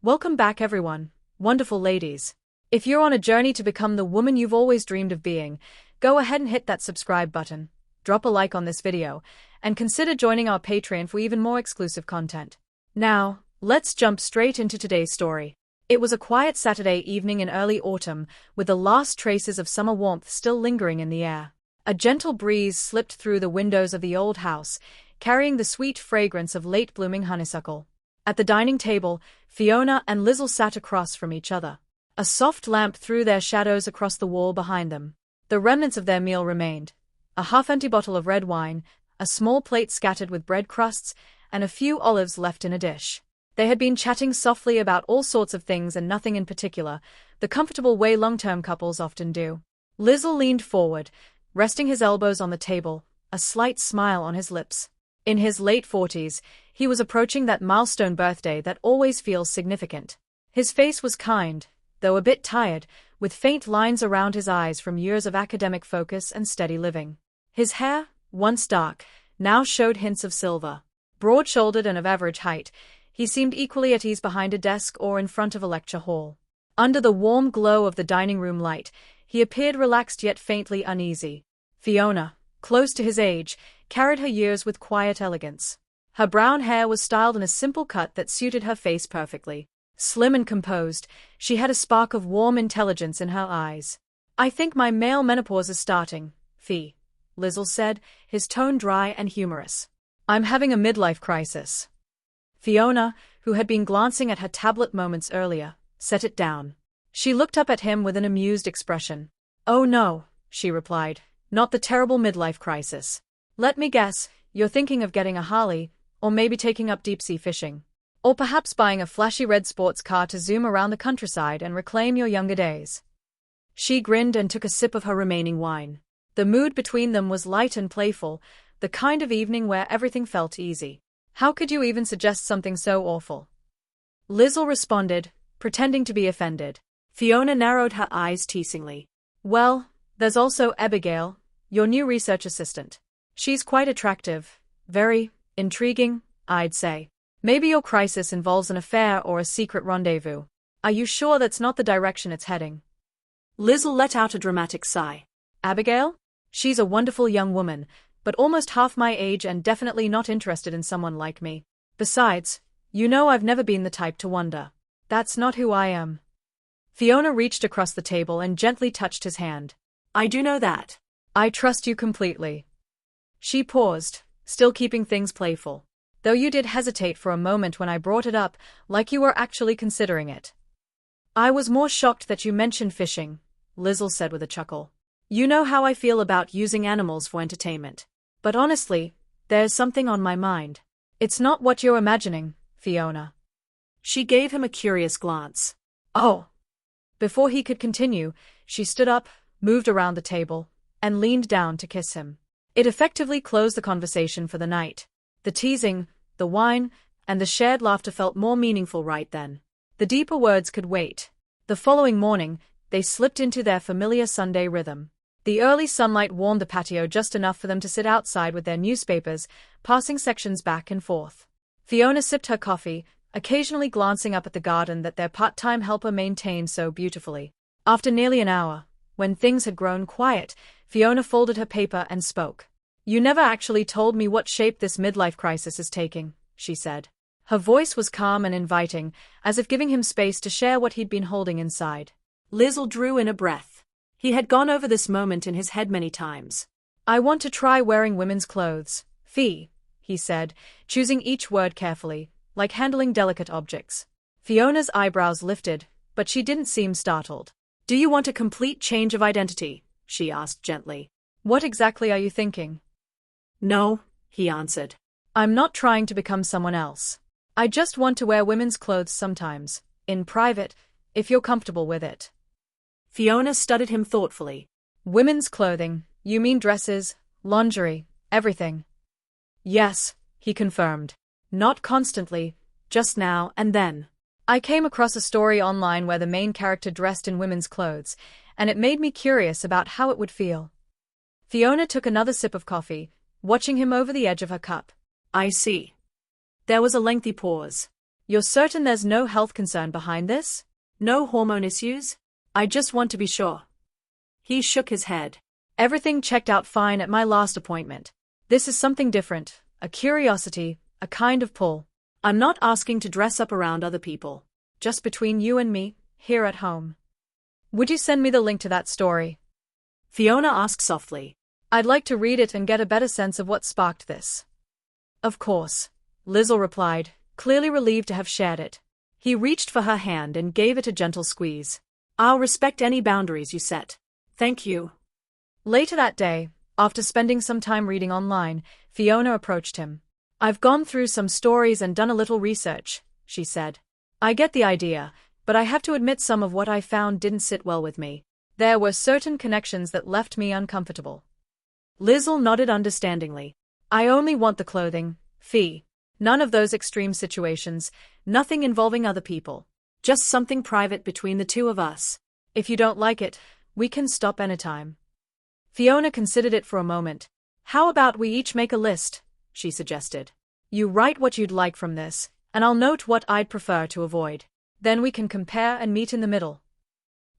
Welcome back everyone, wonderful ladies. If you're on a journey to become the woman you've always dreamed of being, go ahead and hit that subscribe button, drop a like on this video, and consider joining our Patreon for even more exclusive content. Now, let's jump straight into today's story. It was a quiet Saturday evening in early autumn, with the last traces of summer warmth still lingering in the air. A gentle breeze slipped through the windows of the old house, carrying the sweet fragrance of late-blooming honeysuckle. At the dining table, Fiona and Lizzle sat across from each other. A soft lamp threw their shadows across the wall behind them. The remnants of their meal remained: a half-empty bottle of red wine, a small plate scattered with bread crusts, and a few olives left in a dish. They had been chatting softly about all sorts of things and nothing in particular, the comfortable way long-term couples often do. Lizzle leaned forward, resting his elbows on the table, a slight smile on his lips. In his late 40s, he was approaching that milestone birthday that always feels significant. His face was kind, though a bit tired, with faint lines around his eyes from years of academic focus and steady living. His hair, once dark, now showed hints of silver. Broad-shouldered and of average height, he seemed equally at ease behind a desk or in front of a lecture hall. Under the warm glow of the dining room light, he appeared relaxed yet faintly uneasy. Fiona, close to his age, carried her years with quiet elegance. Her brown hair was styled in a simple cut that suited her face perfectly. Slim and composed, she had a spark of warm intelligence in her eyes. "I think my male menopause is starting, Fee," Lizzle said, his tone dry and humorous. "I'm having a midlife crisis." Fiona, who had been glancing at her tablet moments earlier, set it down. She looked up at him with an amused expression. "Oh no," she replied, "not the terrible midlife crisis. Let me guess, you're thinking of getting a Harley, or maybe taking up deep-sea fishing. Or perhaps buying a flashy red sports car to zoom around the countryside and reclaim your younger days." She grinned and took a sip of her remaining wine. The mood between them was light and playful, the kind of evening where everything felt easy. "How could you even suggest something so awful?" Lizzle responded, pretending to be offended. Fiona narrowed her eyes teasingly. "Well, there's also Abigail, your new research assistant. She's quite attractive, very intriguing, I'd say. Maybe your crisis involves an affair or a secret rendezvous. Are you sure that's not the direction it's heading?" Lizzle let out a dramatic sigh. "Abigail? She's a wonderful young woman, but almost half my age and definitely not interested in someone like me. Besides, you know I've never been the type to wonder. That's not who I am." Fiona reached across the table and gently touched his hand. "I do know that. I trust you completely." She paused, still keeping things playful. "Though you did hesitate for a moment when I brought it up, like you were actually considering it." "I was more shocked that you mentioned fishing," Lizzle said with a chuckle. "You know how I feel about using animals for entertainment. But honestly, there's something on my mind. It's not what you're imagining, Fiona." She gave him a curious glance. "Oh." Before he could continue, she stood up, moved around the table, and leaned down to kiss him. It effectively closed the conversation for the night. The teasing, the wine, and the shared laughter felt more meaningful right then. The deeper words could wait. The following morning, they slipped into their familiar Sunday rhythm. The early sunlight warmed the patio just enough for them to sit outside with their newspapers, passing sections back and forth. Fiona sipped her coffee, occasionally glancing up at the garden that their part-time helper maintained so beautifully. After nearly an hour, when things had grown quiet, Fiona folded her paper and spoke. "You never actually told me what shape this midlife crisis is taking," she said. Her voice was calm and inviting, as if giving him space to share what he'd been holding inside. Lizzle drew in a breath. He had gone over this moment in his head many times. "I want to try wearing women's clothes, Fee," he said, choosing each word carefully, like handling delicate objects. Fiona's eyebrows lifted, but she didn't seem startled. "Do you want a complete change of identity?" she asked gently. "What exactly are you thinking?" "No," he answered. "I'm not trying to become someone else. I just want to wear women's clothes sometimes, in private, if you're comfortable with it." Fiona studied him thoughtfully. "Women's clothing, you mean dresses, lingerie, everything?" "Yes," he confirmed. "Not constantly, just now and then. I came across a story online where the main character dressed in women's clothes, and it made me curious about how it would feel." Fiona took another sip of coffee, watching him over the edge of her cup. "I see." There was a lengthy pause. You're certain there's no health concern behind this? No hormone issues? I just want to be sure. He shook his head. Everything checked out fine at my last appointment. This is something different, a curiosity, a kind of pull. I'm not asking to dress up around other people. Just between you and me, here at home. Would you send me the link to that story? Fiona asked softly. I'd like to read it and get a better sense of what sparked this. Of course, Lizzle replied, clearly relieved to have shared it. He reached for her hand and gave it a gentle squeeze. I'll respect any boundaries you set. Thank you. Later that day, after spending some time reading online, Fiona approached him. I've gone through some stories and done a little research, she said. I get the idea, but I have to admit some of what I found didn't sit well with me. There were certain connections that left me uncomfortable. Lizzle nodded understandingly. I only want the clothing, Fee. None of those extreme situations, nothing involving other people. Just something private between the two of us. If you don't like it, we can stop anytime. Fiona considered it for a moment. How about we each make a list, she suggested. You write what you'd like from this, and I'll note what I'd prefer to avoid. Then we can compare and meet in the middle.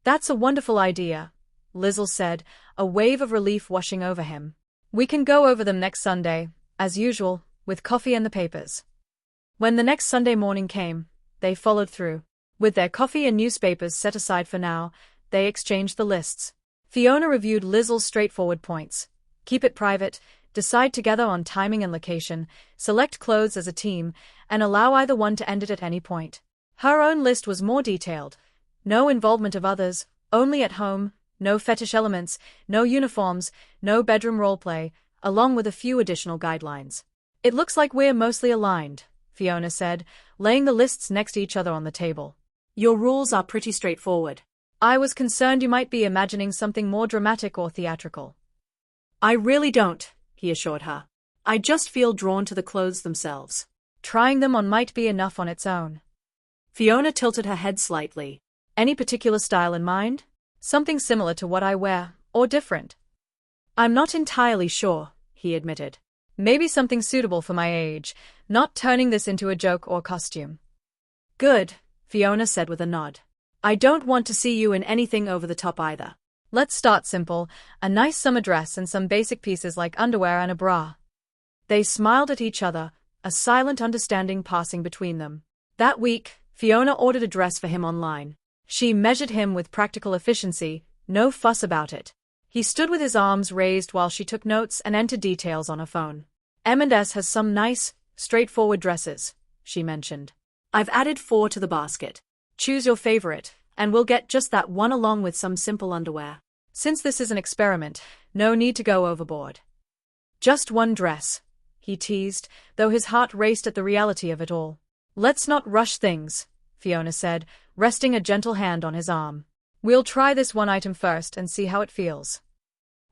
That's a wonderful idea, Lizzle said, a wave of relief washing over him. We can go over them next Sunday, as usual, with coffee and the papers. When the next Sunday morning came, they followed through. With their coffee and newspapers set aside for now, they exchanged the lists. Fiona reviewed Lizzle's straightforward points. Keep it private, decide together on timing and location, select clothes as a team, and allow either one to end it at any point. Her own list was more detailed. No involvement of others, only at home, no fetish elements, no uniforms, no bedroom roleplay, along with a few additional guidelines. It looks like we're mostly aligned, Fiona said, laying the lists next to each other on the table. Your rules are pretty straightforward. I was concerned you might be imagining something more dramatic or theatrical. I really don't, he assured her. I just feel drawn to the clothes themselves. Trying them on might be enough on its own. Fiona tilted her head slightly. Any particular style in mind? Something similar to what I wear, or different? I'm not entirely sure, he admitted. Maybe something suitable for my age, not turning this into a joke or costume. Good, Fiona said with a nod. I don't want to see you in anything over the top either. Let's start simple, a nice summer dress and some basic pieces like underwear and a bra. They smiled at each other, a silent understanding passing between them. That week, Fiona ordered a dress for him online. She measured him with practical efficiency, no fuss about it. He stood with his arms raised while she took notes and entered details on her phone. M&S has some nice, straightforward dresses, she mentioned. I've added 4 to the basket. Choose your favorite, and we'll get just that one along with some simple underwear. Since this is an experiment, no need to go overboard. Just one dress, he teased, though his heart raced at the reality of it all. Let's not rush things, Fiona said, resting a gentle hand on his arm. We'll try this one item first and see how it feels.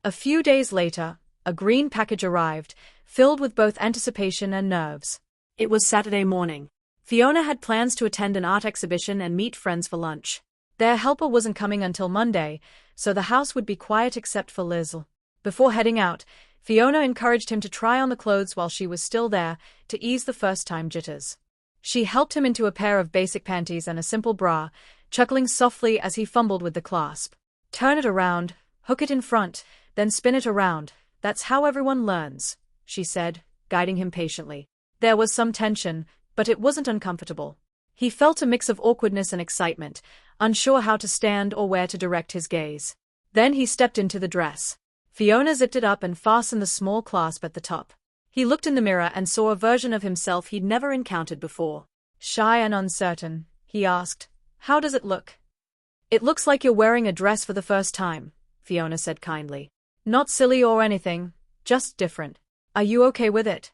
A few days later, a green package arrived, filled with both anticipation and nerves. It was Saturday morning. Fiona had plans to attend an art exhibition and meet friends for lunch. Their helper wasn't coming until Monday, so the house would be quiet except for Lizzle. Before heading out, Fiona encouraged him to try on the clothes while she was still there, to ease the first-time jitters. She helped him into a pair of basic panties and a simple bra, chuckling softly as he fumbled with the clasp. Turn it around, hook it in front, then spin it around. That's how everyone learns, she said, guiding him patiently. There was some tension, but it wasn't uncomfortable. He felt a mix of awkwardness and excitement, unsure how to stand or where to direct his gaze. Then he stepped into the dress. Fiona zipped it up and fastened the small clasp at the top. He looked in the mirror and saw a version of himself he'd never encountered before. Shy and uncertain, he asked, "How does it look?" "It looks like you're wearing a dress for the first time," Fiona said kindly. "Not silly or anything, just different. Are you okay with it?"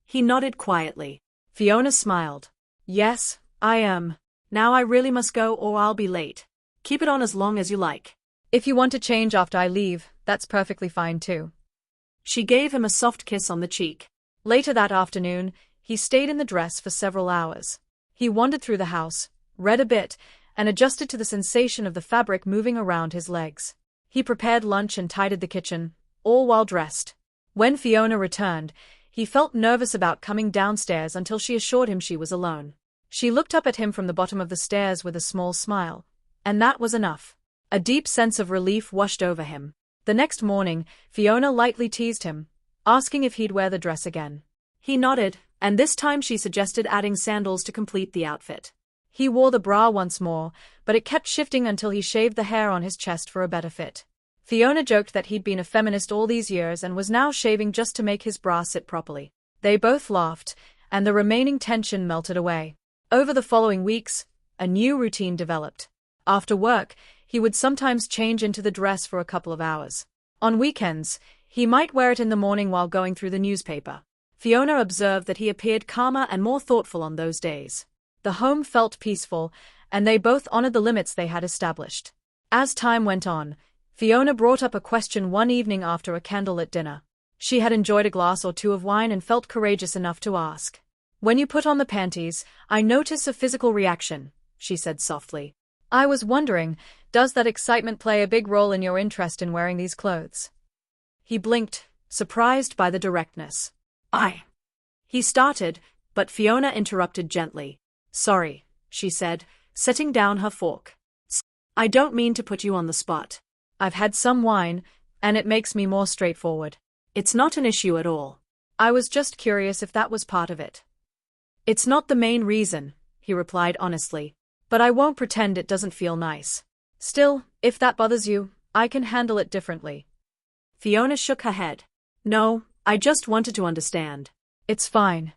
He nodded quietly. Fiona smiled. "Yes, I am. Now I really must go or I'll be late. Keep it on as long as you like. If you want to change after I leave, that's perfectly fine too." She gave him a soft kiss on the cheek. Later that afternoon, he stayed in the dress for several hours. He wandered through the house, read a bit, and adjusted to the sensation of the fabric moving around his legs. He prepared lunch and tidied the kitchen, all while dressed. When Fiona returned, he felt nervous about coming downstairs until she assured him she was alone. She looked up at him from the bottom of the stairs with a small smile. And that was enough. A deep sense of relief washed over him. The next morning, Fiona lightly teased him, asking if he'd wear the dress again. He nodded, and this time she suggested adding sandals to complete the outfit. He wore the bra once more, but it kept shifting until he shaved the hair on his chest for a better fit. Fiona joked that he'd been a feminist all these years and was now shaving just to make his bra sit properly. They both laughed, and the remaining tension melted away. Over the following weeks, a new routine developed. After work, he would sometimes change into the dress for a couple of hours. On weekends, he might wear it in the morning while going through the newspaper. Fiona observed that he appeared calmer and more thoughtful on those days. The home felt peaceful, and they both honored the limits they had established. As time went on, Fiona brought up a question one evening after a candlelit dinner. She had enjoyed a glass or two of wine and felt courageous enough to ask. "When you put on the panties, I notice a physical reaction," she said softly. "I was wondering, does that excitement play a big role in your interest in wearing these clothes?" He blinked, surprised by the directness. He started, but Fiona interrupted gently. "Sorry," she said, setting down her fork. "I don't mean to put you on the spot. I've had some wine, and it makes me more straightforward. It's not an issue at all. I was just curious if that was part of it." "It's not the main reason," he replied honestly, "but I won't pretend it doesn't feel nice. Still, if that bothers you, I can handle it differently." Fiona shook her head. "No, I just wanted to understand." "It's fine."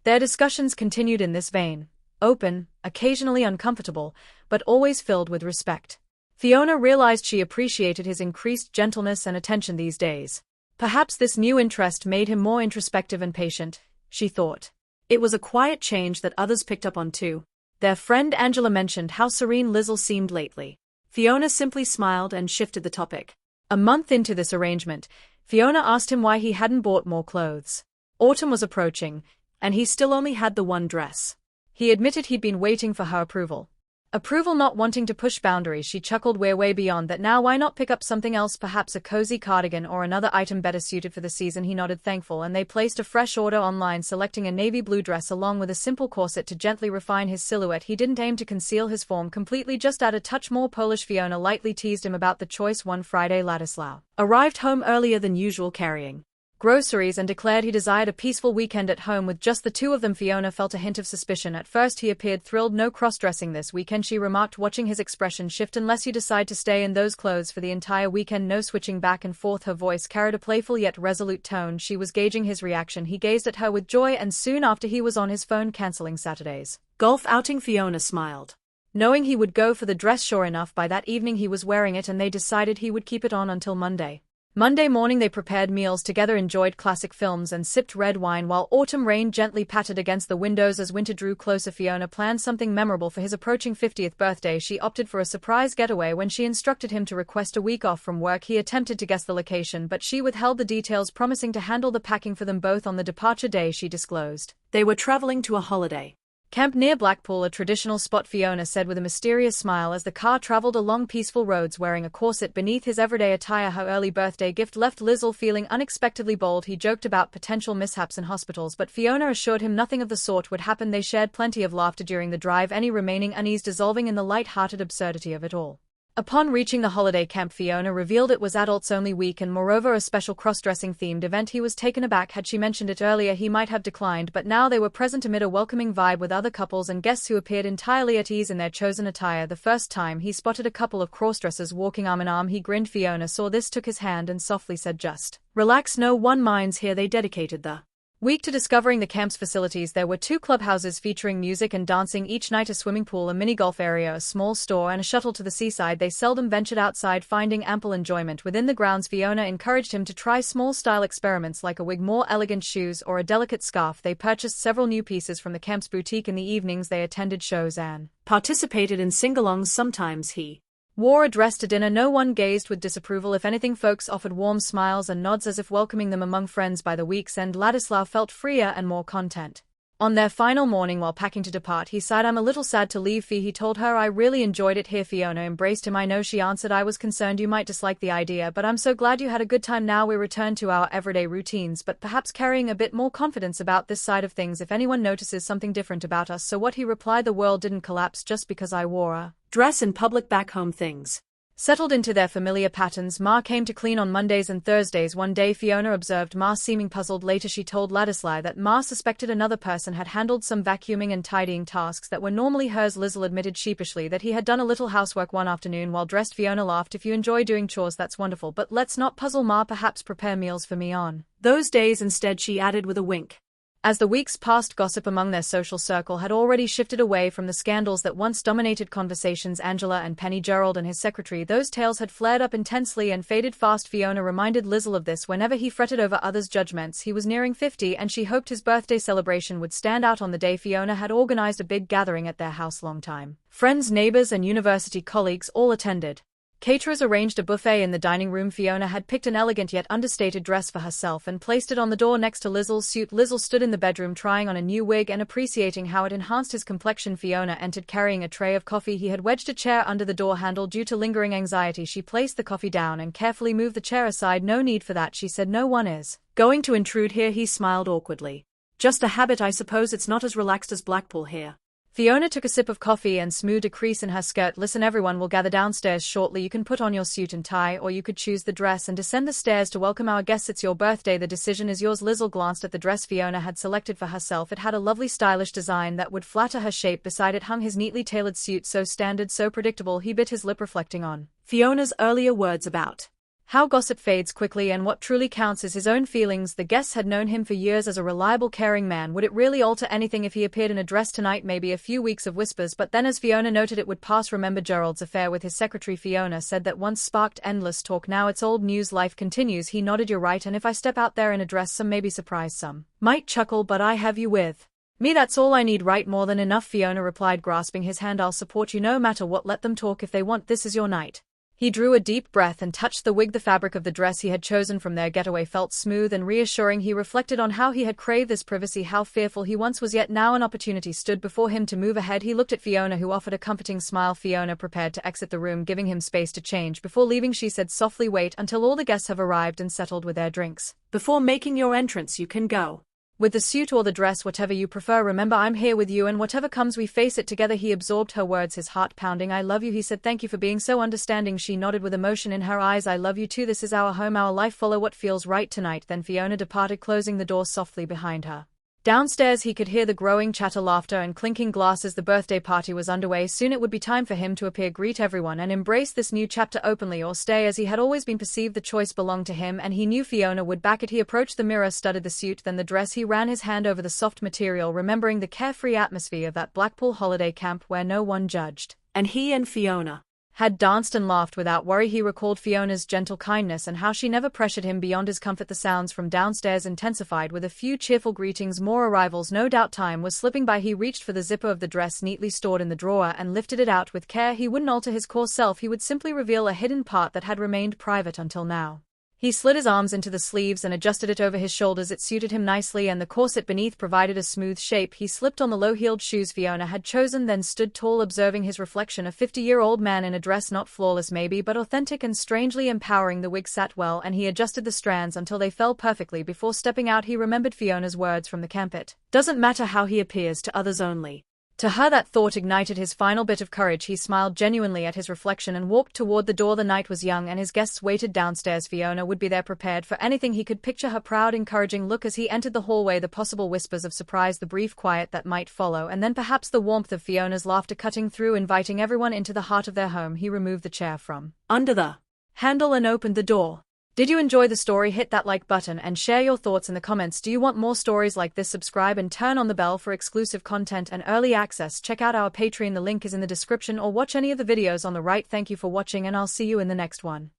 Their discussions continued in this vein, open, occasionally uncomfortable, but always filled with respect. Fiona realized she appreciated his increased gentleness and attention these days. Perhaps this new interest made him more introspective and patient, she thought. It was a quiet change that others picked up on too. Their friend Angela mentioned how serene Lizzle seemed lately. Fiona simply smiled and shifted the topic. A month into this arrangement, Fiona asked him why he hadn't bought more clothes. Autumn was approaching, and he still only had the one dress. He admitted he'd been waiting for her approval. Approval not wanting to push boundaries, she chuckled, "We're way beyond that now, why not pick up something else, perhaps a cozy cardigan or another item better suited for the season?" He nodded, thankful, and they placed a fresh order online, selecting a navy blue dress along with a simple corset to gently refine his silhouette. He didn't aim to conceal his form completely, just add a touch more Polish. Fiona lightly teased him about the choice. One Friday, Ladislaw arrived home earlier than usual, carrying groceries, and declared he desired a peaceful weekend at home with just the two of them. Fiona felt a hint of suspicion. At first he appeared thrilled. "No cross-dressing this weekend," she remarked, watching his expression shift. "Unless you decide to stay in those clothes for the entire weekend. No switching back and forth." Her voice carried a playful yet resolute tone. She was gauging his reaction. He gazed at her with joy, and soon after he was on his phone cancelling Saturday's golf outing. Fiona smiled, knowing he would go for the dress. Sure enough, by that evening he was wearing it, and they decided he would keep it on until Monday. Monday morning they prepared meals together, enjoyed classic films, and sipped red wine while autumn rain gently pattered against the windows. As winter drew closer, Fiona planned something memorable for his approaching 50th birthday. She opted for a surprise getaway. When she instructed him to request a week off from work, he attempted to guess the location, but she withheld the details, promising to handle the packing for them both. On the departure day, she disclosed they were traveling to a holiday camp near Blackpool, a traditional spot, Fiona said with a mysterious smile as the car traveled along peaceful roads. Wearing a corset beneath his everyday attire, her early birthday gift left Lizzle feeling unexpectedly bold. He joked about potential mishaps in hospitals, but Fiona assured him nothing of the sort would happen. They shared plenty of laughter during the drive, any remaining unease dissolving in the light-hearted absurdity of it all. Upon reaching the holiday camp, Fiona revealed it was adults-only week and moreover a special cross-dressing themed event. He was taken aback. Had she mentioned it earlier, he might have declined, but now they were present amid a welcoming vibe with other couples and guests who appeared entirely at ease in their chosen attire. The first time he spotted a couple of cross-dressers walking arm in arm, he grinned. Fiona saw this, took his hand, and softly said, "Just relax, no one minds here." They dedicated the week to discovering the camp's facilities. There were 2 clubhouses featuring music and dancing each night, a swimming pool, a mini-golf area, a small store, and a shuttle to the seaside. They seldom ventured outside, finding ample enjoyment within the grounds. Fiona encouraged him to try small-style experiments like a wig, more elegant shoes, or a delicate scarf. They purchased several new pieces from the camp's boutique. In the evenings they attended shows and participated in sing-alongs. Sometimes he wore a dress to dinner. No one gazed with disapproval. If anything, folks offered warm smiles and nods as if welcoming them among friends. By the week's end, Ladislaw felt freer and more content. On their final morning while packing to depart, he sighed, "I'm a little sad to leave, Fee." He told her, "I really enjoyed it here." Fiona embraced him. "I know," she answered. "I was concerned you might dislike the idea, but I'm so glad you had a good time. Now we return to our everyday routines, but perhaps carrying a bit more confidence about this side of things if anyone notices something different about us." So what he replied, "The world didn't collapse just because I wore a dress in public. Back home things settled into their familiar patterns. Ma came to clean on Mondays and Thursdays. One day Fiona observed Ma seeming puzzled. Later she told Ladislaw that Ma suspected another person had handled some vacuuming and tidying tasks that were normally hers. Lizzle admitted sheepishly that he had done a little housework one afternoon while dressed. Fiona laughed. "If you enjoy doing chores, that's wonderful, but let's not puzzle Ma. Perhaps prepare meals for me on those days instead," she added with a wink. As the weeks passed, gossip among their social circle had already shifted away from the scandals that once dominated conversations. Angela and Penny, Gerald and his secretary, those tales had flared up intensely and faded fast. Fiona reminded Lizzle of this whenever he fretted over others' judgments. He was nearing 50 and she hoped his birthday celebration would stand out on the day. Fiona had organized a big gathering at their house. Longtime friends, neighbors and university colleagues all attended. Caterers arranged a buffet in the dining room. Fiona had picked an elegant yet understated dress for herself and placed it on the door next to Lizzle's suit. Lizzle stood in the bedroom trying on a new wig and appreciating how it enhanced his complexion. Fiona entered carrying a tray of coffee. He had wedged a chair under the door handle due to lingering anxiety. She placed the coffee down and carefully moved the chair aside. "No need for that," she said. "No one is going to intrude here." He smiled awkwardly. "Just a habit, I suppose. It's not as relaxed as Blackpool here." Fiona took a sip of coffee and smoothed a crease in her skirt. "Listen, everyone will gather downstairs shortly. You can put on your suit and tie, or you could choose the dress and descend the stairs to welcome our guests. It's your birthday. The decision is yours." Lizzle glanced at the dress Fiona had selected for herself. It had a lovely stylish design that would flatter her shape. Beside it hung his neatly tailored suit, so standard, so predictable. He bit his lip, reflecting on Fiona's earlier words about how gossip fades quickly and what truly counts is his own feelings. The guests had known him for years as a reliable, caring man. Would it really alter anything if he appeared in a dress tonight? Maybe a few weeks of whispers, but then, as Fiona noted, it would pass. Remember Gerald's affair with his secretary? Fiona said that once sparked endless talk. Now it's old news. Life continues. He nodded. "You're right, and if I step out there in a dress, some may be surprised, some might chuckle, but I have you with me. That's all I need." "Right, more than enough," Fiona replied, grasping his hand. "I'll support you no matter what. Let them talk if they want. This is your night." He drew a deep breath and touched the wig. The fabric of the dress he had chosen from their getaway felt smooth and reassuring. He reflected on how he had craved this privacy, how fearful he once was, yet now an opportunity stood before him to move ahead. He looked at Fiona, who offered a comforting smile. Fiona prepared to exit the room, giving him space to change. Before leaving, she said softly, "Wait until all the guests have arrived and settled with their drinks before making your entrance. You can go with the suit or the dress, whatever you prefer. Remember, I'm here with you, and whatever comes, we face it together." He absorbed her words, his heart pounding. "I love you," he said. "Thank you for being so understanding." She nodded with emotion in her eyes. "I love you too. This is our home, our life. Follow what feels right tonight." Then Fiona departed, closing the door softly behind her. Downstairs he could hear the growing chatter, laughter and clinking glasses. The birthday party was underway. Soon it would be time for him to appear, greet everyone and embrace this new chapter openly, or stay as he had always been perceived. The choice belonged to him, and he knew Fiona would back it. He approached the mirror, studied the suit, then the dress. He ran his hand over the soft material, remembering the carefree atmosphere of that Blackpool holiday camp where no one judged. And he and Fiona had danced and laughed without worry. He recalled Fiona's gentle kindness and how she never pressured him beyond his comfort. The sounds from downstairs intensified with a few cheerful greetings. More arrivals. No doubt time was slipping by. He reached for the zipper of the dress neatly stored in the drawer and lifted it out with care. He wouldn't alter his core self. He would simply reveal a hidden part that had remained private until now. He slid his arms into the sleeves and adjusted it over his shoulders. It suited him nicely, and the corset beneath provided a smooth shape. He slipped on the low-heeled shoes Fiona had chosen, then stood tall, observing his reflection. A 50-year-old man in a dress, not flawless maybe, but authentic and strangely empowering. The wig sat well, and he adjusted the strands until they fell perfectly. Before stepping out, he remembered Fiona's words from the camp: "It doesn't matter how he appears to others, only to her." That thought ignited his final bit of courage. He smiled genuinely at his reflection and walked toward the door. The night was young, and his guests waited downstairs. Fiona would be there, prepared for anything. He could picture her proud, encouraging look as he entered the hallway, the possible whispers of surprise, the brief quiet that might follow, and then perhaps the warmth of Fiona's laughter cutting through, inviting everyone into the heart of their home. He removed the chair from under the handle and opened the door. Did you enjoy the story? Hit that like button and share your thoughts in the comments. Do you want more stories like this? Subscribe and turn on the bell for exclusive content and early access. Check out our Patreon, the link is in the description, or watch any of the videos on the right. Thank you for watching, and I'll see you in the next one.